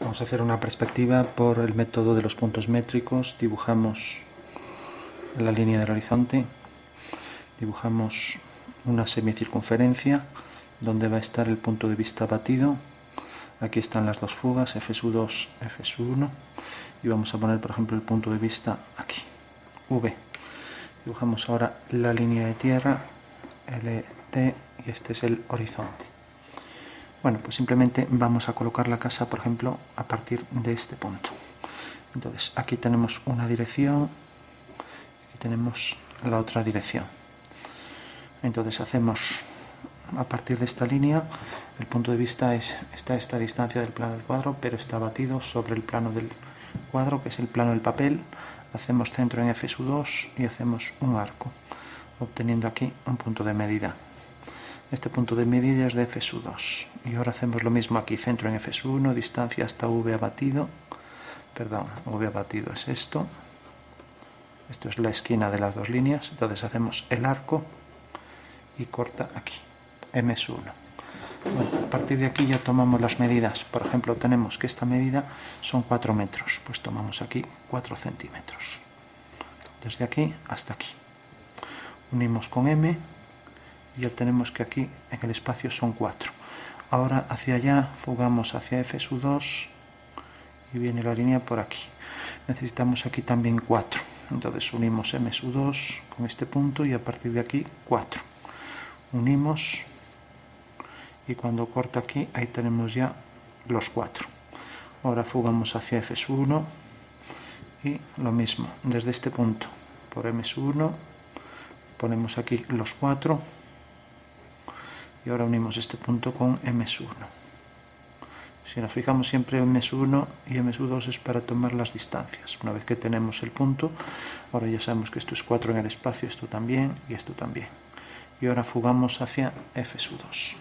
Vamos a hacer una perspectiva por el método de los puntos métricos. Dibujamos la línea del horizonte, dibujamos una semicircunferencia donde va a estar el punto de vista batido. Aquí están las dos fugas, FSU2, FSU1, y vamos a poner, por ejemplo, el punto de vista aquí, V. Dibujamos ahora la línea de tierra, LT, y este es el horizonte. Bueno, pues simplemente vamos a colocar la casa, por ejemplo, a partir de este punto. Entonces, aquí tenemos una dirección, aquí tenemos la otra dirección. Entonces hacemos, a partir de esta línea, el punto de vista está a esta distancia del plano del cuadro, pero está batido sobre el plano del cuadro, que es el plano del papel. Hacemos centro en FSU2 y hacemos un arco, obteniendo aquí un punto de medida. Este punto de medida es de FSU2. Y ahora hacemos lo mismo aquí, centro en FSU1, distancia hasta V abatido. Perdón, V abatido es esto. Esto es la esquina de las dos líneas. Entonces hacemos el arco y corta aquí, MS1. Bueno, a partir de aquí ya tomamos las medidas. Por ejemplo, tenemos que esta medida son 4 metros. Pues tomamos aquí 4 centímetros. Desde aquí hasta aquí. Unimos con M. Y ya tenemos que aquí en el espacio son 4. Ahora hacia allá fugamos hacia FSU2 y viene la línea por aquí. Necesitamos aquí también 4. Entonces unimos MSU2 con este punto y a partir de aquí 4. Unimos y cuando corta aquí, ahí tenemos ya los 4. Ahora fugamos hacia FSU1 y lo mismo, desde este punto por MSU1 ponemos aquí los 4 y ahora unimos este punto con MS1. Si nos fijamos siempre MS1 y MS2 es para tomar las distancias. Una vez que tenemos el punto, ahora ya sabemos que esto es 4 en el espacio, esto también y esto también. Y ahora fugamos hacia FSU2.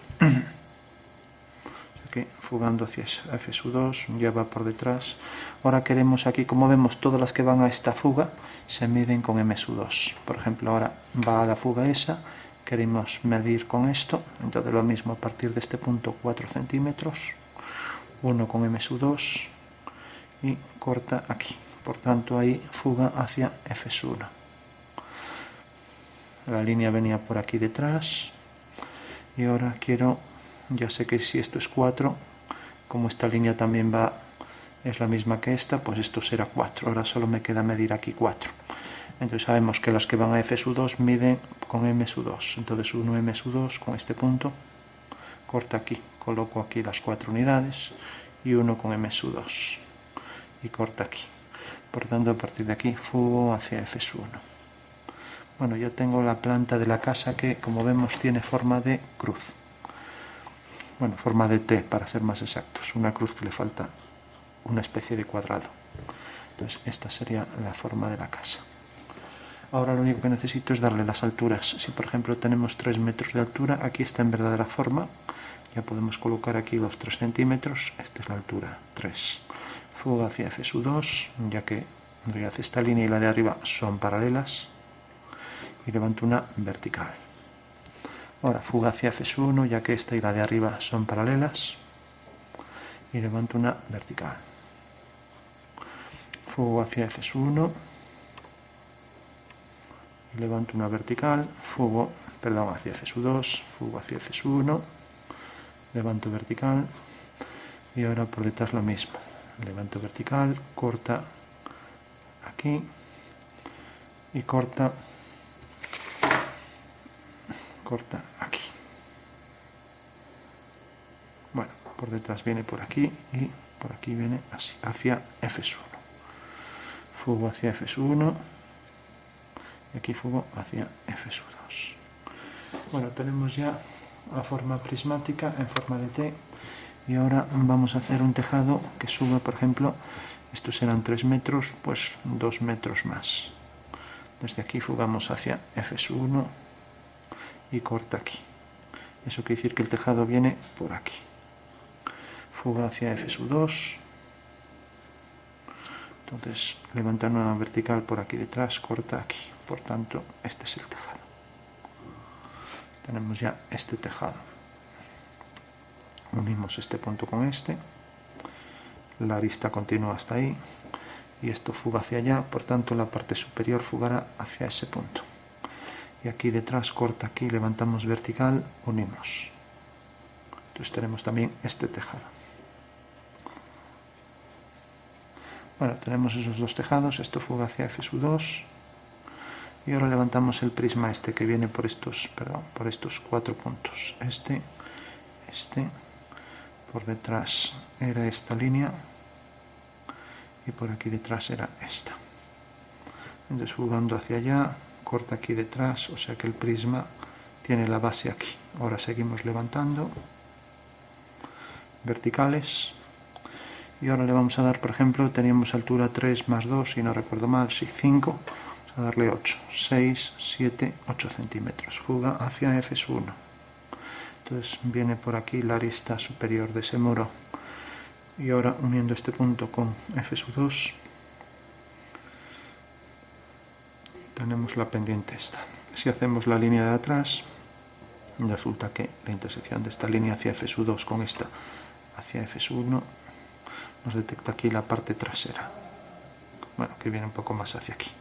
Aquí, fugando hacia FSU2, ya va por detrás. Ahora queremos aquí, como vemos, todas las que van a esta fuga se miden con MSU2. Por ejemplo, ahora va a la fuga esa, queremos medir con esto, entonces lo mismo a partir de este punto 4 centímetros, 1 con MSU2 y corta aquí. Por tanto, ahí fuga hacia FSU1. La línea venía por aquí detrás y ahora quiero, ya sé que si esto es 4, como esta línea también va, es la misma que esta, pues esto será 4. Ahora solo me queda medir aquí 4. Entonces sabemos que las que van a FSU2 miden con MSU2. Entonces 1 MSU2 con este punto, corta aquí, coloco aquí las 4 unidades y 1 con MSU2 y corta aquí. Por tanto, a partir de aquí fugo hacia FSU1. Bueno, ya tengo la planta de la casa que, como vemos, tiene forma de cruz. Bueno, forma de T, para ser más exactos. Una cruz que le falta una especie de cuadrado. Entonces, esta sería la forma de la casa. Ahora lo único que necesito es darle las alturas. Si, por ejemplo, tenemos 3 metros de altura, aquí está en verdadera forma. Ya podemos colocar aquí los 3 centímetros. Esta es la altura, 3. Fuga hacia FSU2, ya que en realidad esta línea y la de arriba son paralelas. Y levanto una vertical. Ahora fuga hacia FSU1, ya que esta y la de arriba son paralelas. Y levanto una vertical. Fugo hacia FSU1. Y levanto una vertical. Hacia FSU2. Fugo hacia FSU1. Levanto vertical. Y ahora por detrás lo mismo. Levanto vertical. Corta aquí. Y corta aquí. Bueno, por detrás viene por aquí y por aquí viene así, hacia FSU1. Fugo hacia FSU1 y aquí fugo hacia FSU2. Bueno, tenemos ya la forma prismática en forma de T y ahora vamos a hacer un tejado que suba, por ejemplo, estos serán 3 metros, pues 2 metros más. Desde aquí fugamos hacia FSU1 y corta aquí. Eso quiere decir que el tejado viene por aquí. Fuga hacia FSU2. Entonces levanta una vertical por aquí detrás, corta aquí. Por tanto, este es el tejado. Tenemos ya este tejado. Unimos este punto con este. la arista continúa hasta ahí y esto fuga hacia allá, por tanto la parte superior fugará hacia ese punto. Y aquí detrás corta aquí, levantamos vertical, unimos. Entonces tenemos también este tejado. Bueno, tenemos esos dos tejados, esto fuga hacia FSU2 y ahora levantamos el prisma este que viene por estos 4 puntos. Este, por detrás era esta línea y por aquí detrás era esta. Entonces fugando hacia allá, corta aquí detrás, o sea que el prisma tiene la base aquí. Ahora seguimos levantando verticales y ahora le vamos a dar, por ejemplo, teníamos altura 3 más 2, si no recuerdo mal, sí, 5, vamos a darle 8, 6, 7, 8 centímetros, fuga hacia FS1. Entonces viene por aquí la arista superior de ese muro y ahora uniendo este punto con FSU2 tenemos la pendiente esta. Si hacemos la línea de atrás, resulta que la intersección de esta línea hacia FSU2 con esta hacia FSU1 nos detecta aquí la parte trasera, bueno, que viene un poco más hacia aquí.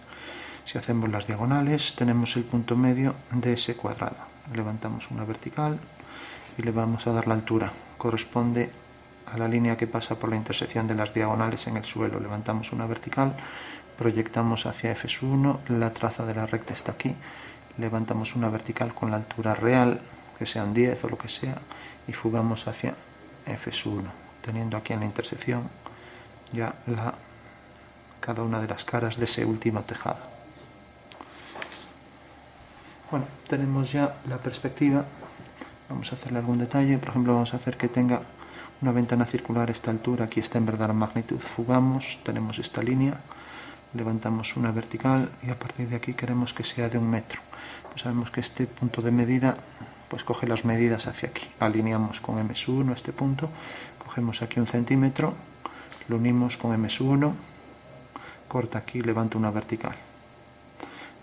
Si hacemos las diagonales, tenemos el punto medio de ese cuadrado. Levantamos una vertical y le vamos a dar la altura. Corresponde a la línea que pasa por la intersección de las diagonales en el suelo. Levantamos una vertical, proyectamos hacia FS1, la traza de la recta está aquí, levantamos una vertical con la altura real, que sean 10 o lo que sea, y fugamos hacia FS1, teniendo aquí en la intersección ya cada una de las caras de ese último tejado. Bueno, tenemos ya la perspectiva. Vamos a hacerle algún detalle, por ejemplo vamos a hacer que tenga una ventana circular a esta altura, aquí está en verdad magnitud, fugamos, tenemos esta línea, levantamos una vertical y a partir de aquí queremos que sea de 1 metro. Pues sabemos que este punto de medida, pues coge las medidas hacia aquí, alineamos con M1 este punto, cogemos aquí 1 centímetro, lo unimos con M1, corta aquí, levanta una vertical.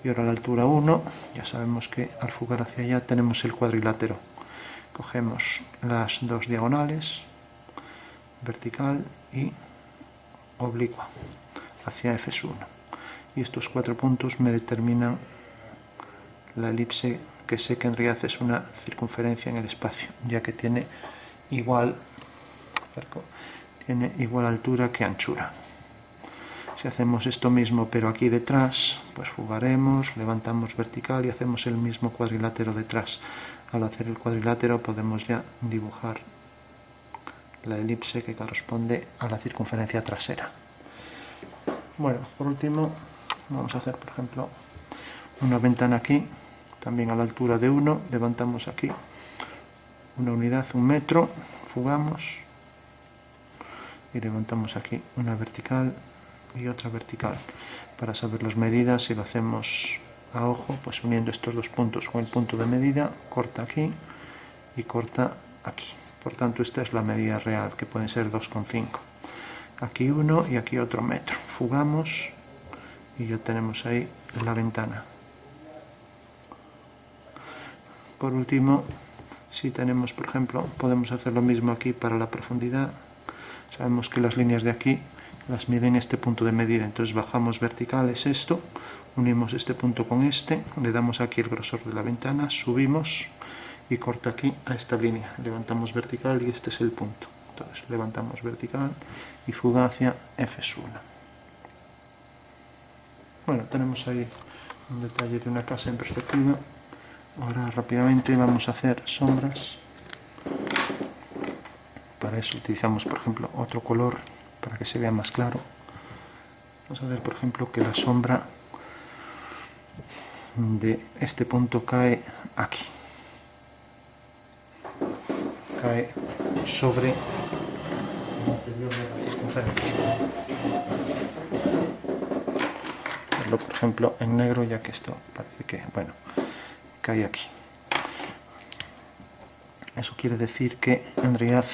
Y ahora a la altura 1, ya sabemos que al fugar hacia allá tenemos el cuadrilátero. Cogemos las dos diagonales, vertical y oblicua, hacia FS1. Y estos 4 puntos me determinan la elipse, que sé que en realidad es una circunferencia en el espacio, ya que tiene igual altura que anchura. Si hacemos esto mismo pero aquí detrás, pues fugaremos, levantamos vertical y hacemos el mismo cuadrilátero detrás. Al hacer el cuadrilátero podemos ya dibujar la elipse que corresponde a la circunferencia trasera. Bueno, por último vamos a hacer, por ejemplo, una ventana aquí, también a la altura de 1, levantamos aquí una unidad, 1 metro, fugamos y levantamos aquí una vertical y otra vertical. Para saber las medidas, si lo hacemos a ojo, pues uniendo estos dos puntos con el punto de medida, corta aquí y corta aquí. Por tanto, esta es la medida real, que pueden ser 2,5. Aquí 1 y aquí otro metro. Fugamos y ya tenemos ahí la ventana. Por último, si tenemos, por ejemplo, podemos hacer lo mismo aquí para la profundidad. Sabemos que las líneas de aquí las miden este punto de medida, entonces bajamos vertical, es esto, unimos este punto con este, le damos aquí el grosor de la ventana, subimos y corta aquí a esta línea, levantamos vertical y este es el punto. Entonces levantamos vertical y fuga hacia FS1. Bueno, tenemos ahí un detalle de una casa en perspectiva. Ahora rápidamente vamos a hacer sombras. Para eso utilizamos, por ejemplo, otro color para que se vea más claro. Vamos a hacer, por ejemplo, que la sombra de este punto cae aquí. Cae sobre el interior de la circunferencia. Hacerlo, por ejemplo, en negro, ya que esto parece que, bueno, cae aquí. Eso quiere decir que, en realidad,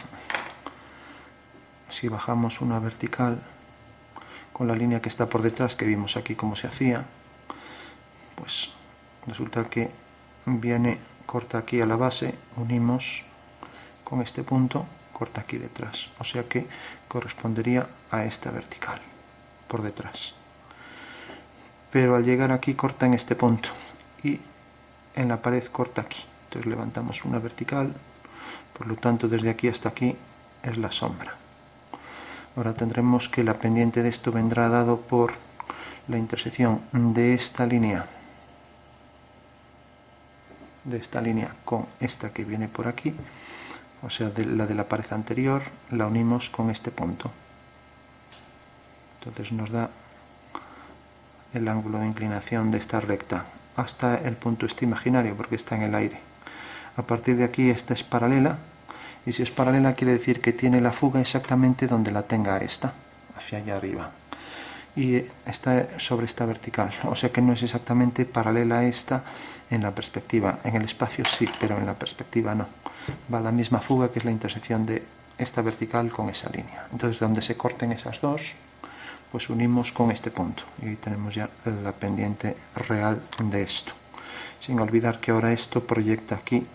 si bajamos una vertical con la línea que está por detrás, que vimos aquí cómo se hacía, pues resulta que viene, corta aquí a la base, unimos con este punto, corta aquí detrás, o sea que correspondería a esta vertical por detrás, pero al llegar aquí corta en este punto y en la pared corta aquí. Entonces levantamos una vertical, por lo tanto desde aquí hasta aquí es la sombra. Ahora tendremos que la pendiente de esto vendrá dado por la intersección de esta línea con esta que viene por aquí, o sea, la de la pared anterior, la unimos con este punto. Entonces nos da el ángulo de inclinación de esta recta hasta el punto este imaginario, porque está en el aire. A partir de aquí esta es paralela, y si es paralela quiere decir que tiene la fuga exactamente donde la tenga esta, hacia allá arriba, y está sobre esta vertical, o sea que no es exactamente paralela a esta en la perspectiva. En el espacio sí, pero en la perspectiva no. Va la misma fuga, que es la intersección de esta vertical con esa línea. Entonces donde se corten esas dos, pues unimos con este punto y ahí tenemos ya la pendiente real de esto, sin olvidar que ahora esto proyecta aquí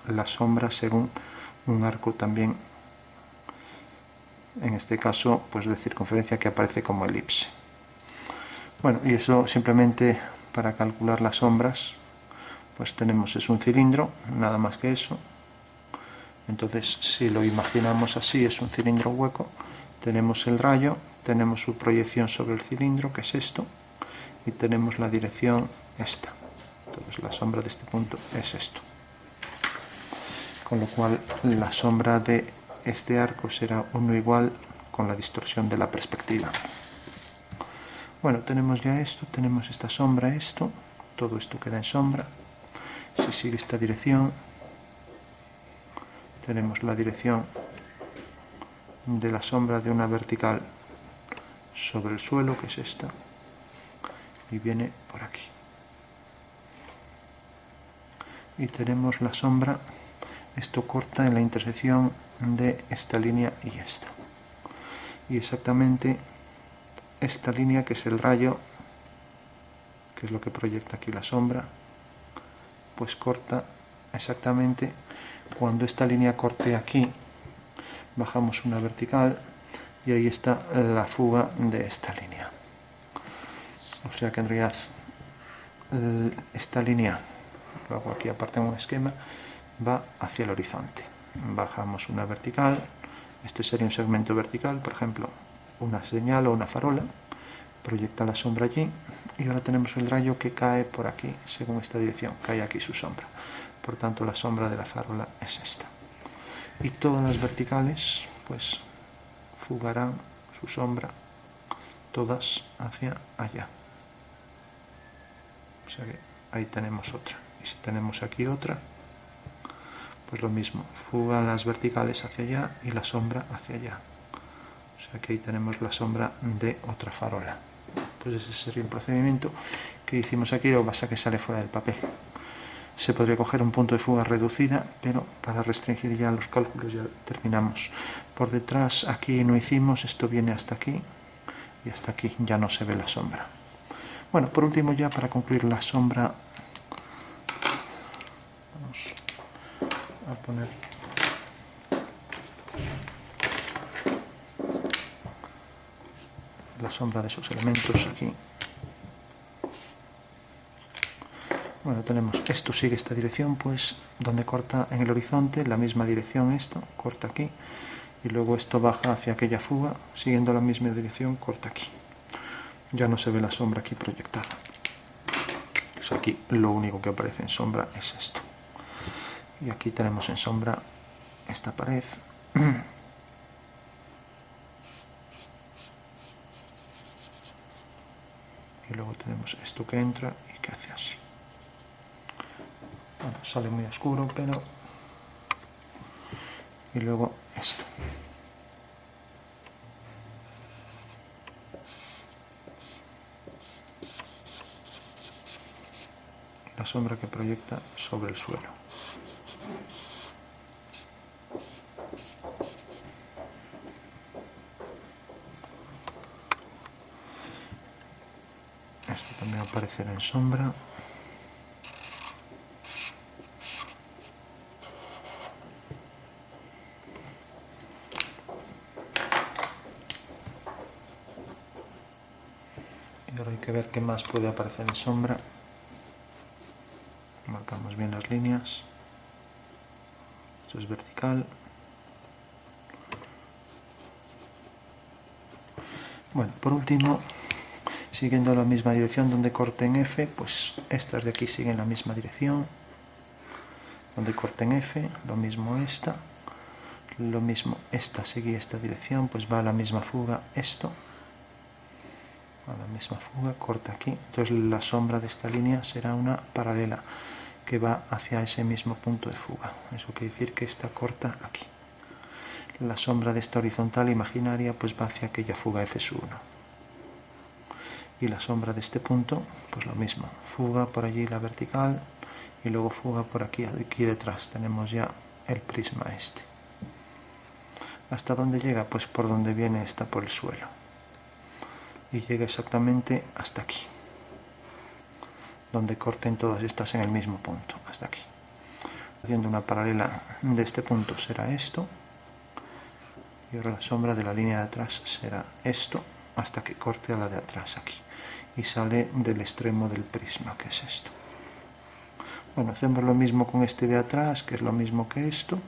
la sombra según un arco también, en este caso pues de circunferencia, que aparece como elipse. Bueno, y eso simplemente para calcular las sombras, pues tenemos, es un cilindro, nada más que eso. Entonces si lo imaginamos así, es un cilindro hueco, tenemos el rayo, tenemos su proyección sobre el cilindro, que es esto, y tenemos la dirección esta. Entonces la sombra de este punto es esto. Con lo cual la sombra de este arco será 1 igual con la distorsión de la perspectiva. Bueno, tenemos ya esto, tenemos esta sombra, esto, todo esto queda en sombra. Si sigue esta dirección, tenemos la dirección de la sombra de una vertical sobre el suelo, que es esta, y viene por aquí. Y tenemos la sombra, esto corta en la intersección de esta línea y esta. Y exactamente esta línea, que es el rayo, que es lo que proyecta aquí la sombra, pues corta exactamente cuando esta línea corte aquí, bajamos una vertical y ahí está la fuga de esta línea. O sea que en realidad esta línea, lo hago aquí aparte en un esquema, va hacia el horizonte. Bajamos una vertical, este sería un segmento vertical, por ejemplo, una señal o una farola, proyecta la sombra allí, y ahora tenemos el rayo que cae por aquí, según esta dirección, cae aquí su sombra. Por tanto, la sombra de la farola es esta. Y todas las verticales, pues, fugarán su sombra todas hacia allá. O sea que ahí tenemos otra. Y si tenemos aquí otra, pues lo mismo, fugan las verticales hacia allá y la sombra hacia allá. O sea que ahí tenemos la sombra de otra farola. Pues ese sería el procedimiento que hicimos aquí, lo que pasa es que sale fuera del papel. Se podría coger un punto de fuga reducida, pero para restringir ya los cálculos ya terminamos. Por detrás aquí no hicimos, esto viene hasta aquí y hasta aquí ya no se ve la sombra. Bueno, por último, ya para concluir la sombra, vamos a poner la sombra de esos elementos aquí. Bueno, tenemos esto, sigue esta dirección, pues donde corta en el horizonte, la misma dirección, esto corta aquí, y luego esto baja hacia aquella fuga, siguiendo la misma dirección, corta aquí. Ya no se ve la sombra aquí proyectada. Pues aquí lo único que aparece en sombra es esto. Y aquí tenemos en sombra esta pared. Y luego tenemos esto que entra y que hace así. Bueno, sale muy oscuro, pero... Y luego esto. La sombra que proyecta sobre el suelo. Esto también aparecerá en sombra. ahora hay que ver qué más puede aparecer en sombra. Marcamos bien las líneas. Esto es vertical. Bueno, por último, siguiendo la misma dirección donde corté en F, pues estas de aquí siguen la misma dirección. Donde corté en F, lo mismo esta. Lo mismo esta sigue esta dirección, pues va a la misma fuga esto. A la misma fuga, corta aquí. Entonces la sombra de esta línea será una paralela que va hacia ese mismo punto de fuga. Eso quiere decir que esta corta aquí. La sombra de esta horizontal imaginaria pues va hacia aquella fuga F1. Y la sombra de este punto, pues lo mismo. Fuga por allí la vertical y luego fuga por aquí detrás. Tenemos ya el prisma este. ¿Hasta dónde llega? Pues por donde viene esta, por el suelo. Y llega exactamente hasta aquí. Donde corten todas estas en el mismo punto, hasta aquí. Haciendo una paralela de este punto será esto. Y ahora la sombra de la línea de atrás será esto, hasta que corte a la de atrás aquí. Y sale del extremo del prisma, que es esto. Bueno, hacemos lo mismo con este de atrás, que es lo mismo que esto.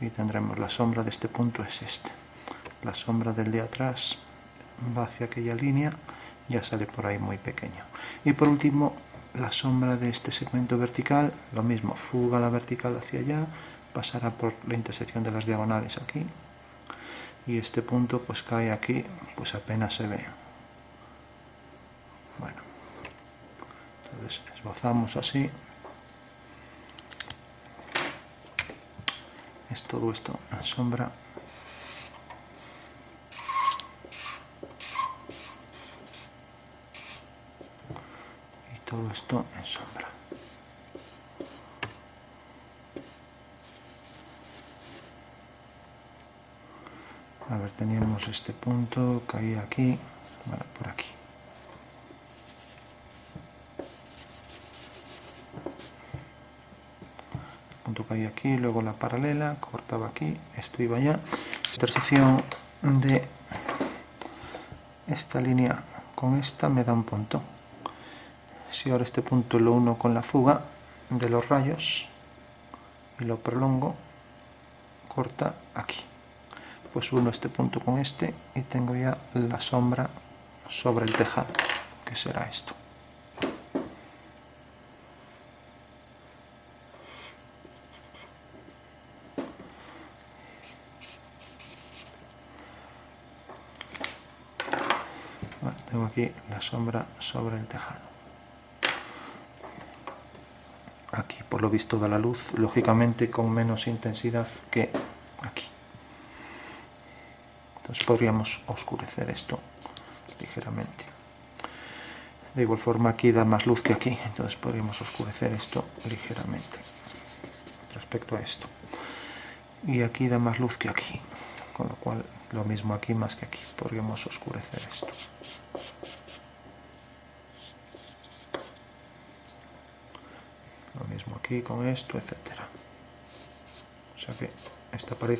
Y tendremos la sombra de este punto es este. La sombra del de atrás va hacia aquella línea, ya sale por ahí muy pequeño. Y por último, la sombra de este segmento vertical, lo mismo, fuga la vertical hacia allá, pasará por la intersección de las diagonales aquí, y este punto pues cae aquí, pues apenas se ve. Bueno, entonces esbozamos así. Es todo esto en sombra. Y todo esto en sombra. A ver, teníamos este punto, caía aquí, bueno, por aquí. El punto caía aquí, luego la paralela, cortaba aquí, esto iba allá. Intersección de esta línea con esta me da un punto. Si ahora este punto lo uno con la fuga de los rayos y lo prolongo, corta aquí. Pues uno este punto con este y tengo ya la sombra sobre el tejado, que será esto. Bueno, tengo aquí la sombra sobre el tejado. Aquí por lo visto da la luz, lógicamente con menos intensidad que aquí. Entonces podríamos oscurecer esto ligeramente. De igual forma aquí da más luz que aquí, entonces podríamos oscurecer esto ligeramente respecto a esto. Y aquí da más luz que aquí, con lo cual lo mismo aquí más que aquí, podríamos oscurecer esto. Lo mismo aquí con esto, etcétera. O sea que esta pared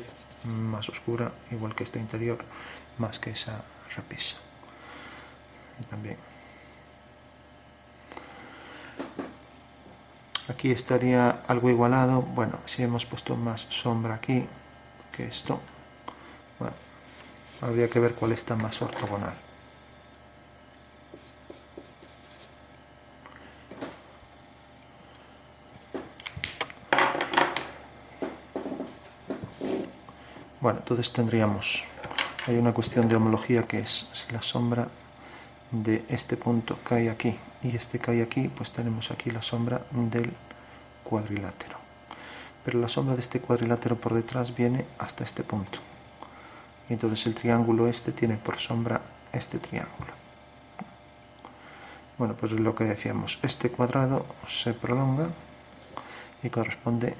más oscura, igual que esta interior, más que esa repisa. Y también aquí estaría algo igualado. Bueno, si hemos puesto más sombra aquí que esto, bueno, habría que ver cuál está más ortogonal. Bueno, entonces tendríamos, hay una cuestión de homología que es si la sombra de este punto cae aquí y este cae aquí, pues tenemos aquí la sombra del cuadrilátero. Pero la sombra de este cuadrilátero por detrás viene hasta este punto. Y entonces el triángulo este tiene por sombra este triángulo. Bueno, pues lo que decíamos, este cuadrado se prolonga y corresponde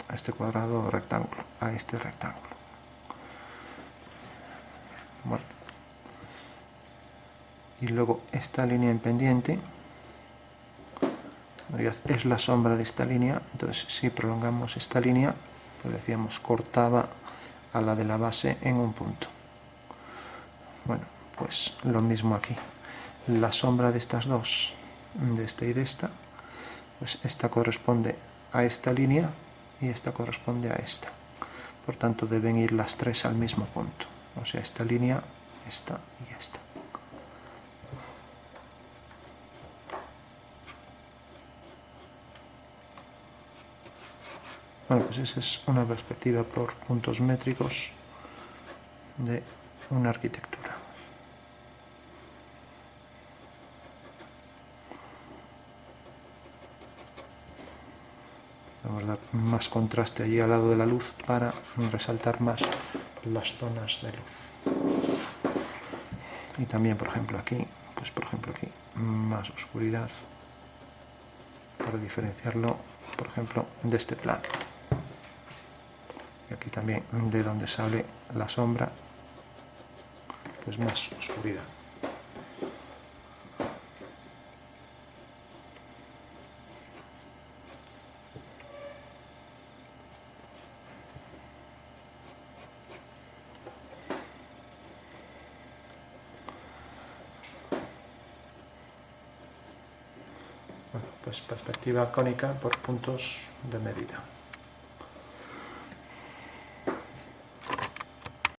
a este cuadrado rectángulo, a este rectángulo. Bueno, y luego esta línea en pendiente es la sombra de esta línea, entonces si prolongamos esta línea, pues decíamos cortaba a la de la base en un punto. Bueno, pues lo mismo aquí. la sombra de estas dos, de esta y de esta, pues esta corresponde a esta línea y esta corresponde a esta. Por tanto, deben ir las tres al mismo punto. O sea, esta línea, esta y esta. Bueno, pues esa es una perspectiva por puntos métricos de una arquitectura. Vamos a dar más contraste allí al lado de la luz para resaltar más las zonas de luz. Y también, por ejemplo, aquí, pues por ejemplo aquí, más oscuridad para diferenciarlo, por ejemplo, de este plano. Y aquí también, de donde sale la sombra, pues más oscuridad. Bueno, pues perspectiva cónica por puntos de medida.